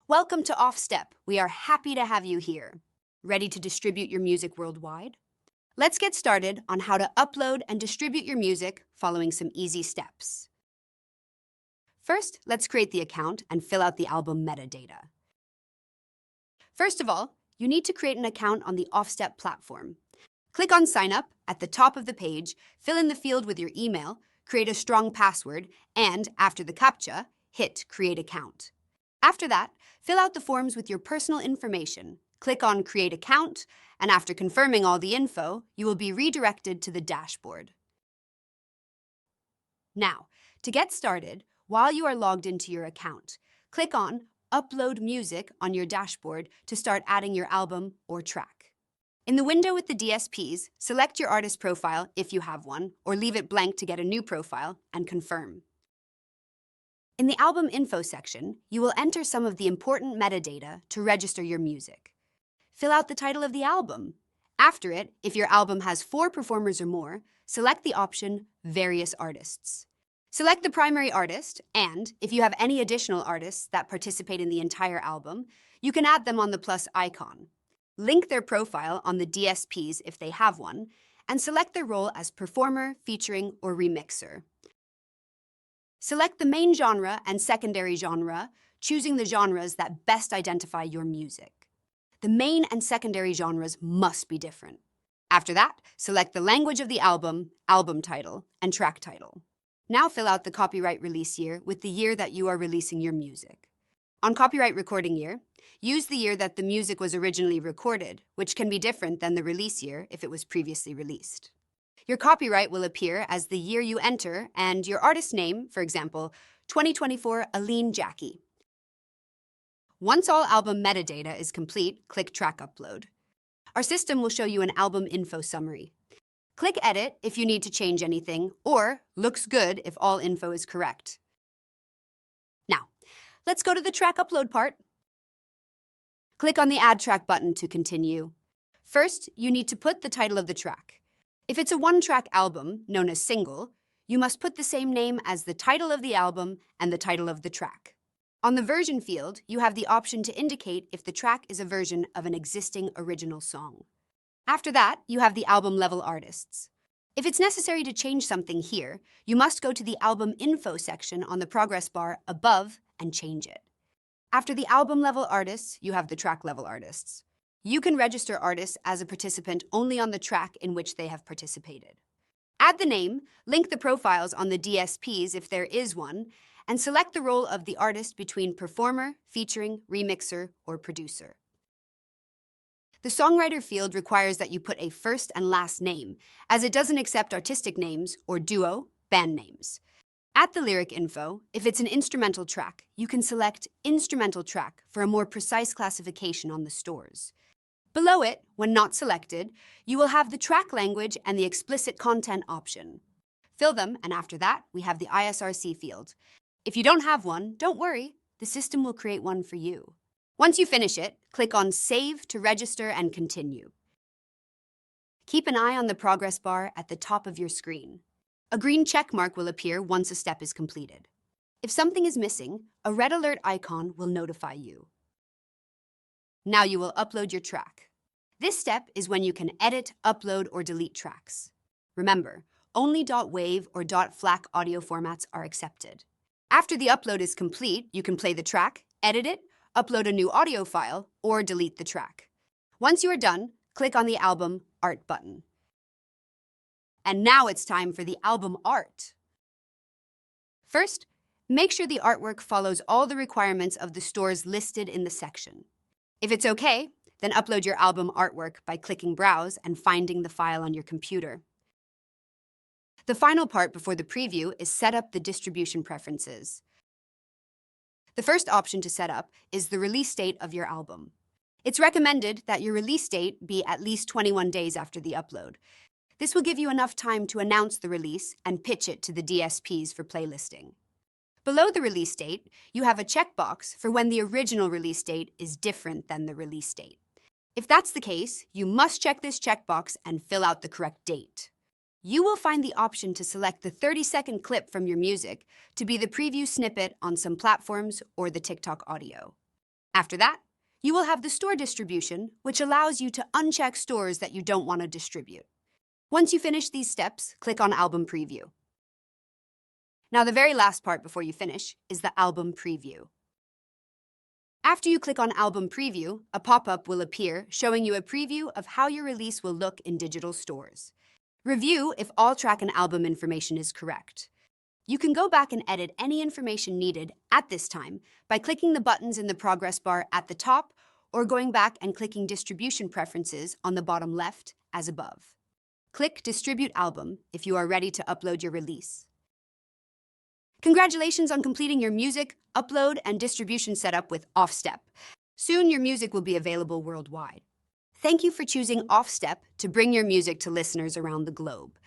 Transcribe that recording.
Welcome to OFFstep. We are happy to have you here. Ready to distribute your music worldwide? Let's get started on how to upload and distribute your music following some easy steps. First, let's create the account and fill out the album metadata. First of all, you need to create an account on the OFFstep platform. Click on Sign Up at the top of the page, fill in the field with your email, create a strong password, and after the CAPTCHA, hit Create Account. After that, fill out the forms with your personal information, click on Create Account, and after confirming all the info, you will be redirected to the dashboard. Now, to get started, while you are logged into your account, click on Upload Music on your dashboard to start adding your album or track. In the window with the DSPs, select your artist profile if you have one, or leave it blank to get a new profile, and confirm. In the album info section, you will enter some of the important metadata to register your music. Fill out the title of the album. After it, if your album has 4 performers or more, select the option Various Artists. Select the primary artist, and if you have any additional artists that participate in the entire album, you can add them on the plus icon. Link their profile on the DSPs if they have one, and select their role as performer, featuring, or remixer. Select the main genre and secondary genre, choosing the genres that best identify your music. The main and secondary genres must be different. After that, select the language of the album, album title, and track title. Now fill out the copyright release year with the year that you are releasing your music. On copyright recording year, use the year that the music was originally recorded, which can be different than the release year if it was previously released. Your copyright will appear as the year you enter and your artist name, for example, 2024 Aline Jackie. Once all album metadata is complete, click Track Upload. Our system will show you an album info summary. Click Edit if you need to change anything, or Looks Good if all info is correct. Now, let's go to the track upload part. Click on the Add Track button to continue. First, you need to put the title of the track. If it's a one-track album, known as single, you must put the same name as the title of the album and the title of the track. On the version field, you have the option to indicate if the track is a version of an existing original song. After that, you have the album-level artists. If it's necessary to change something here, you must go to the album info section on the progress bar above and change it. After the album-level artists, you have the track-level artists. You can register artists as a participant only on the track in which they have participated. Add the name, link the profiles on the DSPs if there is one, and select the role of the artist between performer, featuring, remixer, or producer. The songwriter field requires that you put a first and last name, as it doesn't accept artistic names or duo, band names. At the lyric info, if it's an instrumental track, you can select Instrumental Track for a more precise classification on the stores. Below it, when not selected, you will have the track language and the explicit content option. Fill them, and after that, we have the ISRC field. If you don't have one, don't worry, the system will create one for you. Once you finish it, click on Save to register and continue. Keep an eye on the progress bar at the top of your screen. A green check mark will appear once a step is completed. If something is missing, a red alert icon will notify you. Now you will upload your track. This step is when you can edit, upload, or delete tracks. Remember, only .wav or .flac audio formats are accepted. After the upload is complete, you can play the track, edit it, upload a new audio file, or delete the track. Once you are done, click on the Album Art button. And now it's time for the album art. First, make sure the artwork follows all the requirements of the stores listed in the section. If it's okay, then upload your album artwork by clicking Browse and finding the file on your computer. The final part before the preview is set up the distribution preferences. The first option to set up is the release date of your album. It's recommended that your release date be at least 21 days after the upload. This will give you enough time to announce the release and pitch it to the DSPs for playlisting. Below the release date, you have a checkbox for when the original release date is different than the release date. If that's the case, you must check this checkbox and fill out the correct date. You will find the option to select the 30-second clip from your music to be the preview snippet on some platforms or the TikTok audio. After that, you will have the store distribution, which allows you to uncheck stores that you don't want to distribute. Once you finish these steps, click on Album Preview. Now, the very last part before you finish is the Album Preview. After you click on Album Preview, a pop-up will appear showing you a preview of how your release will look in digital stores. Review if all track and album information is correct. You can go back and edit any information needed at this time by clicking the buttons in the progress bar at the top or going back and clicking Distribution Preferences on the bottom left as above. Click Distribute Album if you are ready to upload your release. Congratulations on completing your music, upload, and distribution setup with OFFstep. Soon your music will be available worldwide. Thank you for choosing OFFstep to bring your music to listeners around the globe.